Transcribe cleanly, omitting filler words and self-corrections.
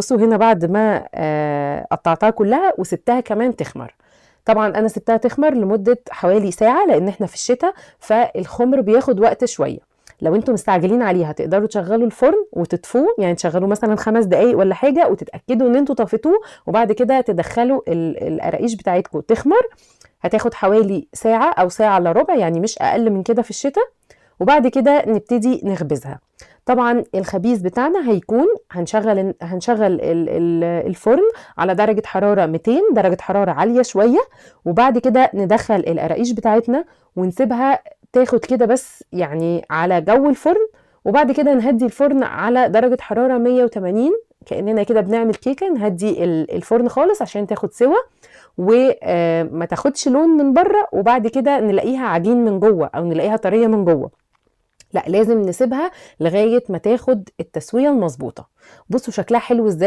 بصوا هنا بعد ما قطعتها كلها وسبتها كمان تخمر. طبعا انا سبتها تخمر لمدة حوالي ساعة، لان احنا في الشتاء فالخمر بياخد وقت شوية. لو انتم مستعجلين عليها تقدروا تشغلوا الفرن وتطفوه، يعني تشغلوا مثلا 5 دقايق ولا حاجة وتتأكدوا ان انتوا طفيتوه، وبعد كده تدخلوا القراقيش بتاعتكم تخمر. هتاخد حوالي ساعة او ساعة الا ربع، يعني مش اقل من كده في الشتاء. وبعد كده نبتدي نخبزها. طبعا الخبيز بتاعنا هيكون هنشغل الفرن على درجة حرارة 200، درجة حرارة عالية شوية. وبعد كده ندخل القراقيش بتاعتنا ونسيبها تاخد كده بس يعني على جو الفرن. وبعد كده نهدي الفرن على درجة حرارة 180، كأننا كده بنعمل كيكة. نهدي الفرن خالص عشان تاخد سوا وما تاخدش لون من بره، وبعد كده نلاقيها عجين من جوه او نلاقيها طرية من جوه. لا، لازم نسيبها لغاية ما تاخد التسوية المظبوطة. بصوا شكلها حلو ازاي.